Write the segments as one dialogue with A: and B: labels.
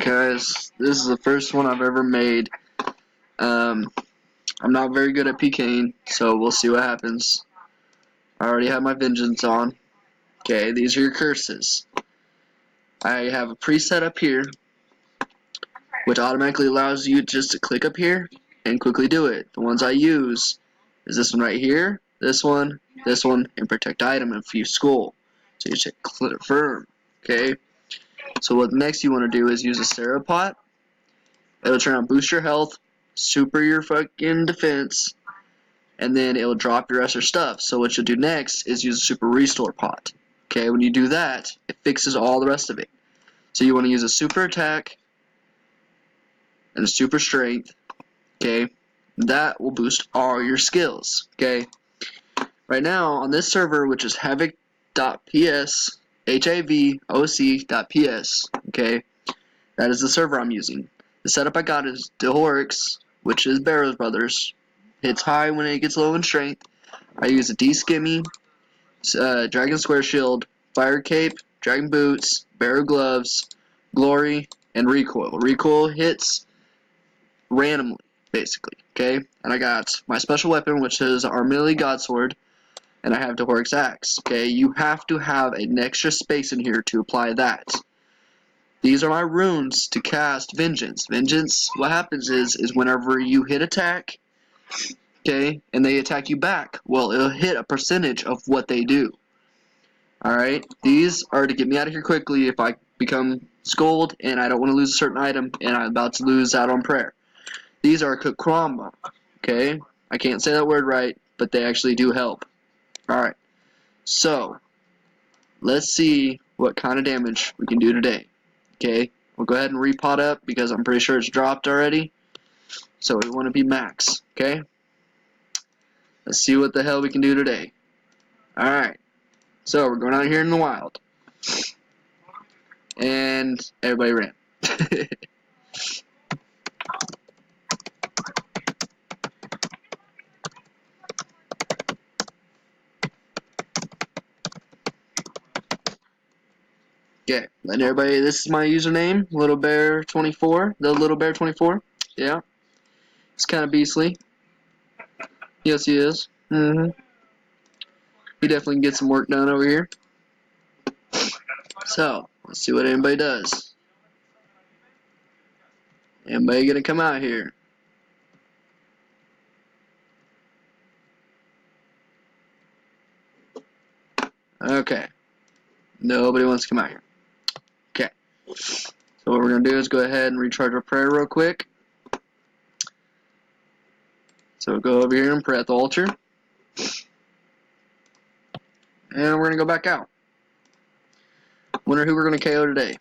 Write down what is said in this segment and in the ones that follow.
A: Guys, this is the first one I've ever made. I'm not very good at PKing, so we'll see what happens. I already have my vengeance on. Okay, these are your curses. I have a preset up here, which automatically allows you just to click up here and quickly do it. The ones I use is this one right here, this one, and protect item if you skull. So you just confirm. Okay. So what next you want to do is use a Serapot. It'll turn on boost your health, super your fucking defense, and then it will drop your rest of your stuff. So what you'll do next is use a super restore pot. Okay, when you do that, it fixes all the rest of it. So you want to use a super attack and a super strength. Okay, that will boost all your skills. Okay, right now on this server, which is havoc.ps, havoc.ps. Okay, that is the server I'm using. The setup I got is Dehorix, which is Barrow's Brothers. Hits high when it gets low in strength. I use a D-Skimmy, Dragon Square Shield, Fire Cape, Dragon Boots, Barrow Gloves, Glory, and Recoil. Recoil hits randomly, basically. Okay? And I got my special weapon, which is Armilly Godsword, and I have Dehorix Axe. Okay? You have to have an extra space in here to apply that. These are my runes to cast Vengeance. Vengeance, what happens is whenever you hit attack, okay, and they attack you back, well, it'll hit a percentage of what they do. Alright, these are to get me out of here quickly if I become scolded and I don't want to lose a certain item and I'm about to lose out on prayer. These are Kakrama, okay? I can't say that word right, but they actually do help. Alright, so, let's see what kind of damage we can do today. Okay, we'll go ahead and repot up because I'm pretty sure it's dropped already. So we want to be max, okay? Let's see what the hell we can do today. Alright, so we're going out here in the wild. And everybody ran. Okay, letting everybody, this is my username, LittleBear24, the LittleBear24, yeah. It's kind of beastly. Yes, he is. He definitely can get some work done over here. So, let's see what anybody does. Anybody gonna come out here? Okay. Nobody wants to come out here. Okay. So what we're going to do is go ahead and recharge our prayer real quick. So we'll go over here and pray at the altar. And we're going to go back out. Wonder who we're going to KO today.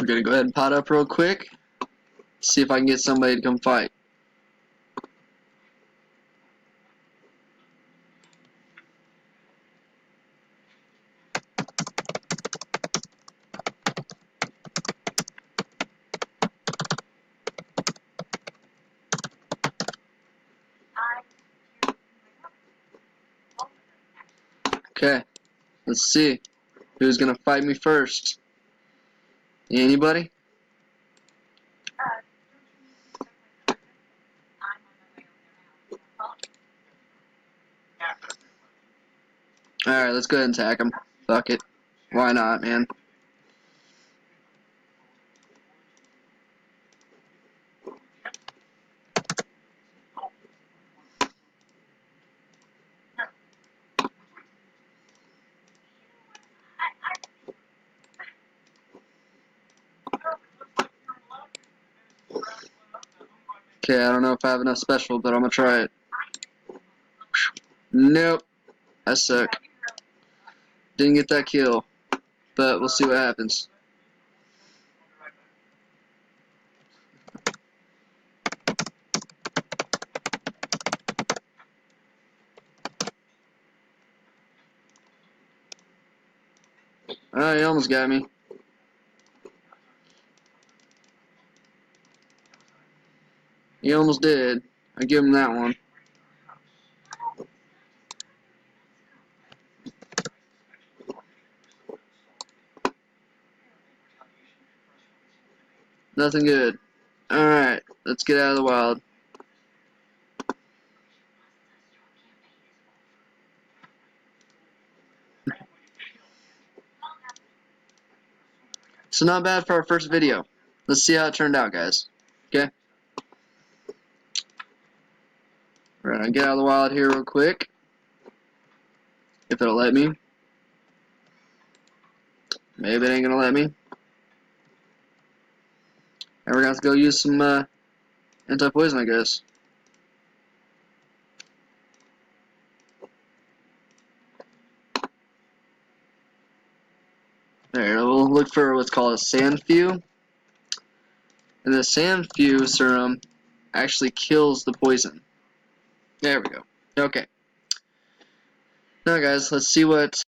A: We're going to go ahead and pot up real quick. See if I can get somebody to come fight. Okay. Let's see. Who's going to fight me first? Anybody? Alright, let's go ahead and attack him. Fuck it. Why not, man? Okay, I don't know if I have enough special, but I'm gonna try it. Nope. I suck. Didn't get that kill. But we'll see what happens. Oh, he almost got me. He almost did. I give him that one. Nothing good. Alright, let's get out of the wild. So not bad for our first video. Let's see how it turned out, guys. Okay? We're gonna get out of the wild here real quick. If it'll let me. Maybe it ain't gonna let me. And we're gonna have to go use some anti-poison, I guess. There, we'll look for what's called a sandfew. And the sandfew serum actually kills the poison. There we go. Okay. Now guys, let's see what